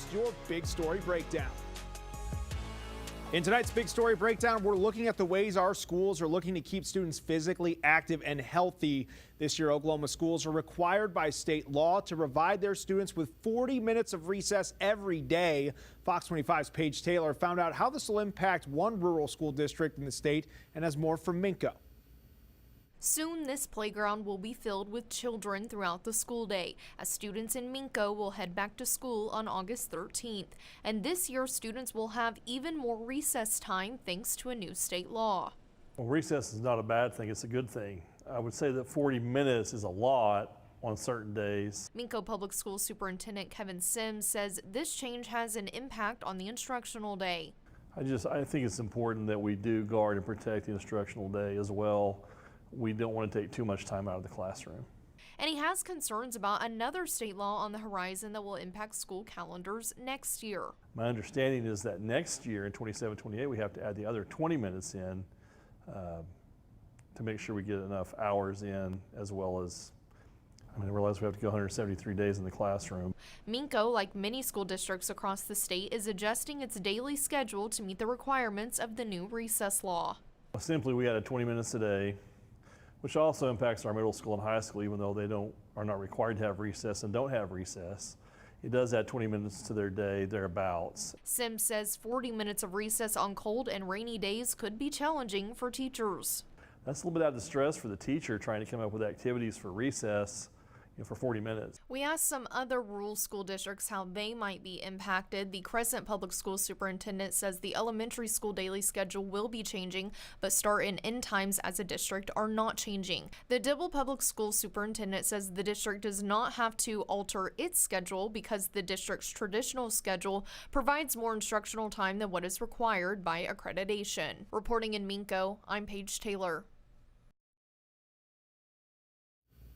host your Big Story Breakdown. In tonight's Big Story Breakdown, we're looking at the ways our schools are looking to keep students physically active and healthy. This year, Oklahoma schools are required by state law to provide their students with 40 minutes of recess every day. Fox 25's Paige Taylor found out how this will impact one rural school district in the state and has more from Minko. Soon, this playground will be filled with children throughout the school day, as students in Minko will head back to school on August 13th. And this year, students will have even more recess time thanks to a new state law. Well, recess is not a bad thing, it's a good thing. I would say that 40 minutes is a lot on certain days. Minko Public School Superintendent Kevin Sims says this change has an impact on the instructional day. I think it's important that we do guard and protect the instructional day as well. We don't want to take too much time out of the classroom. And he has concerns about another state law on the horizon that will impact school calendars next year. My understanding is that next year in 27-28 we have to add the other 20 minutes in to make sure we get enough hours in, as well as, I realize we have to go 173 days in the classroom. Minko, like many school districts across the state, is adjusting its daily schedule to meet the requirements of the new recess law. Simply, we added 20 minutes a day, which also impacts our middle school and high school, even though they are not required to have recess and don't have recess. It does add 20 minutes to their day, thereabouts. Sims says 40 minutes of recess on cold and rainy days could be challenging for teachers. That's a little bit out of stress for the teacher trying to come up with activities for recess for 40 minutes. We asked some other rural school districts how they might be impacted. The Crescent Public School Superintendent says the elementary school daily schedule will be changing, but start and end times as a district are not changing. The Dibble Public School Superintendent says the district does not have to alter its schedule because the district's traditional schedule provides more instructional time than what is required by accreditation. Reporting in Minko, I'm Paige Taylor.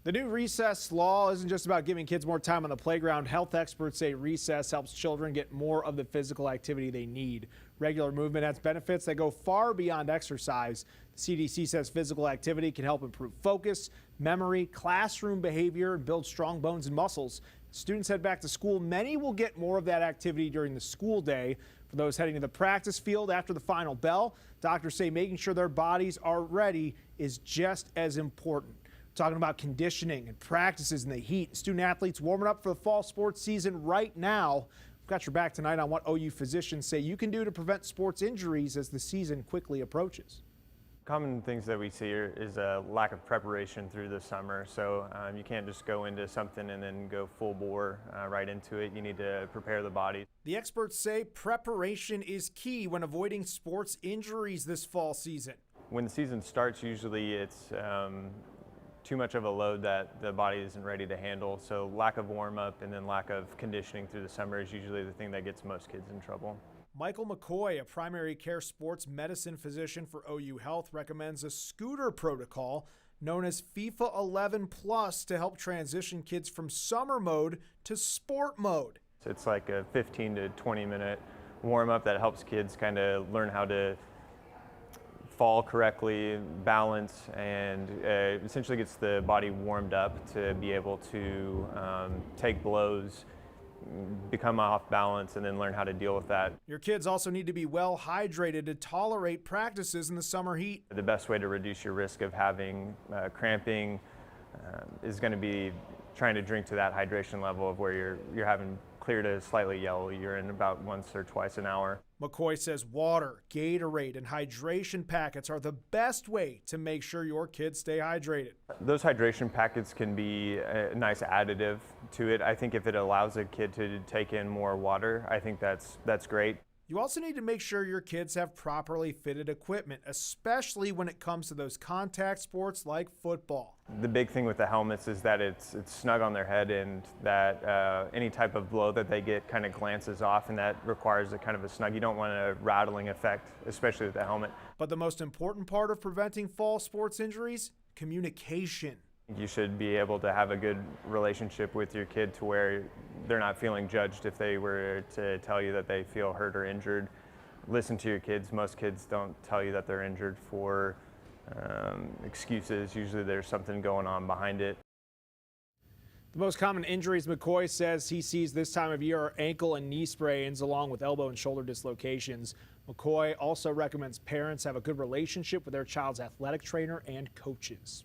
The new recess law isn't just about giving kids more time on the playground. Health experts say recess helps children get more of the physical activity they need. Regular movement has benefits that go far beyond exercise. The CDC says physical activity can help improve focus, memory, classroom behavior, and build strong bones and muscles. As students head back to school, many will get more of that activity during the school day. For those heading to the practice field after the final bell, doctors say making sure their bodies are ready is just as important. Talking about conditioning and practices in the heat. Student athletes warming up for the fall sports season right now. We've got your back tonight on what OU physicians say you can do to prevent sports injuries as the season quickly approaches. Common things that we see is a lack of preparation through the summer. So you can't just go into something and then go full bore right into it. You need to prepare the body. The experts say preparation is key when avoiding sports injuries this fall season. When the season starts, usually it's too much of a load that the body isn't ready to handle. So lack of warm-up and then lack of conditioning through the summer is usually the thing that gets most kids in trouble. Michael McCoy, a primary care sports medicine physician for OU Health, recommends a scooter protocol known as FIFA 11 Plus to help transition kids from summer mode to sport mode. So it's like a 15 to 20 minute warm-up that helps kids kind of learn how to fall correctly, balance, and essentially gets the body warmed up to be able to take blows, become off balance, and then learn how to deal with that. Your kids also need to be well hydrated to tolerate practices in the summer heat. The best way to reduce your risk of having cramping is going to be trying to drink to that hydration level of where you're having clear to slightly yellow urine about once or twice an hour. McCoy says water, Gatorade, and hydration packets are the best way to make sure your kids stay hydrated. Those hydration packets can be a nice additive to it. I think if it allows a kid to take in more water, I think that's great. You also need to make sure your kids have properly fitted equipment, especially when it comes to those contact sports like football. The big thing with the helmets is that it's snug on their head, and that any type of blow that they get kind of glances off, and that requires a kind of a snug. You don't want a rattling effect, especially with the helmet. But the most important part of preventing fall sports injuries, communication. You should be able to have a good relationship with your kid to where they're not feeling judged if they were to tell you that they feel hurt or injured. Listen to your kids. Most kids don't tell you that they're injured for excuses. Usually there's something going on behind it. The most common injuries McCoy says he sees this time of year are ankle and knee sprains, along with elbow and shoulder dislocations. McCoy also recommends parents have a good relationship with their child's athletic trainer and coaches.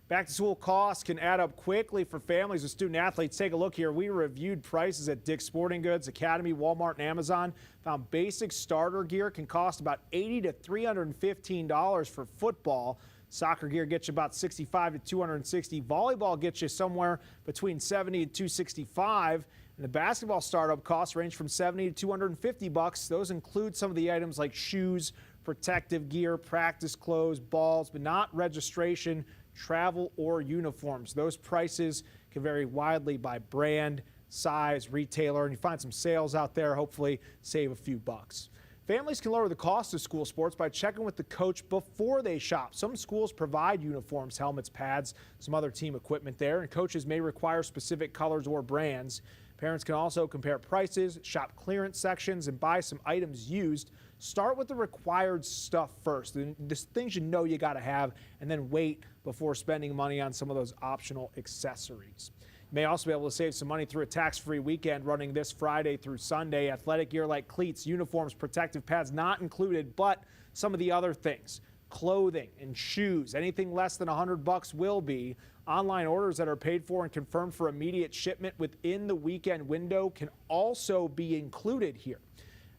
Back to school costs can add up quickly for families with student athletes. Take a look here. We reviewed prices at Dick's Sporting Goods, Academy, Walmart, and Amazon. Found basic starter gear can cost about $80 to $315 for football. Soccer gear gets you about $65 to $260. Volleyball gets you somewhere between $70 and $265. And the basketball startup costs range from $70 to $250. Those include some of the items like shoes, protective gear, practice clothes, balls, but not registration, travel, or uniforms. Those prices can vary widely by brand, size, retailer, and you find some sales out there, hopefully save a few bucks. Families can lower the cost of school sports by checking with the coach before they shop. Some schools provide uniforms, helmets, pads, some other team equipment there, and coaches may require specific colors or brands. Parents can also compare prices, shop clearance sections, and buy some items used. Start with the required stuff first, the things you know you got to have, and then wait before spending money on some of those optional accessories. You may also be able to save some money through a tax-free weekend running this Friday through Sunday. Athletic gear like cleats, uniforms, protective pads not included, but some of the other things, clothing and shoes, anything less than $100 will be. Online orders that are paid for and confirmed for immediate shipment within the weekend window can also be included here.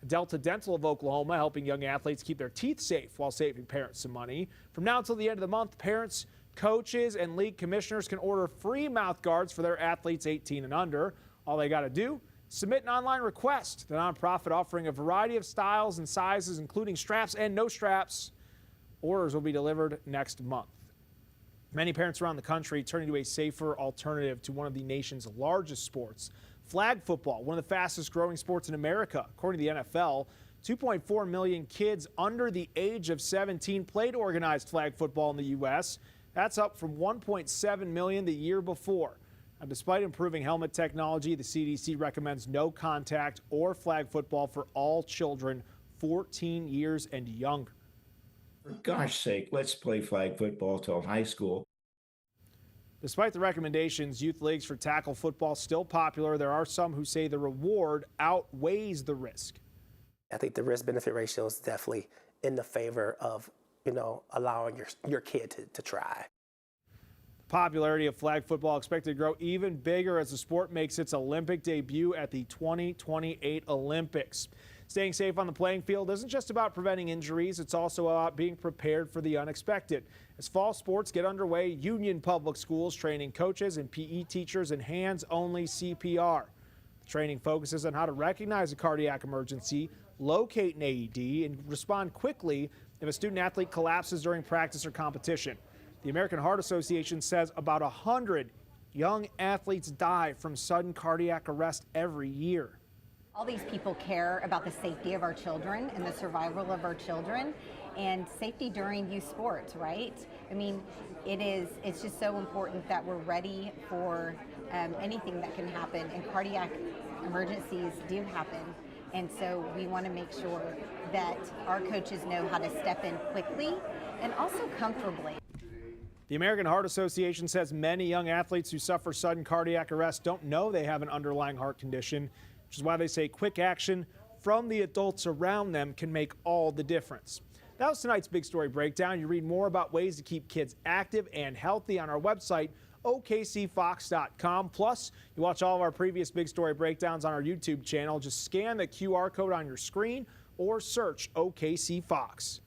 Delta Dental of Oklahoma helping young athletes keep their teeth safe while saving parents some money. From now until the end of the month, parents, coaches, and league commissioners can order free mouth guards for their athletes 18 and under. All they got to do, submit an online request. The nonprofit offering a variety of styles and sizes, including straps and no straps. Orders will be delivered next month. Many parents around the country turning to a safer alternative to one of the nation's largest sports. Flag football, one of the fastest growing sports in America. According to the NFL, 2.4 million kids under the age of 17 played organized flag football in the U.S. That's up from 1.7 million the year before. Now, despite improving helmet technology, the CDC recommends no contact or flag football for all children 14 years and younger. For gosh sake, let's play flag football till high school. Despite the recommendations, youth leagues for tackle football still popular. There are some who say the reward outweighs the risk. I think the risk-benefit ratio is definitely in the favor of, allowing your kid to try. The popularity of flag football expected to grow even bigger as the sport makes its Olympic debut at the 2028 Olympics. Staying safe on the playing field isn't just about preventing injuries, it's also about being prepared for the unexpected. As fall sports get underway, Union Public Schools training coaches and PE teachers in hands-only CPR. The training focuses on how to recognize a cardiac emergency, locate an AED, and respond quickly if a student athlete collapses during practice or competition. The American Heart Association says about 100 young athletes die from sudden cardiac arrest every year. All these people care about the safety of our children and the survival of our children and safety during youth sports, right? I mean, it's just so important that we're ready for anything that can happen, and cardiac emergencies do happen. And so we want to make sure that our coaches know how to step in quickly and also comfortably. The American Heart Association says many young athletes who suffer sudden cardiac arrest don't know they have an underlying heart condition, which is why they say quick action from the adults around them can make all the difference. That was tonight's Big Story Breakdown. You read more about ways to keep kids active and healthy on our website, OKCFox.com. Plus, you watch all of our previous Big Story Breakdowns on our YouTube channel. Just scan the QR code on your screen or search OKC Fox.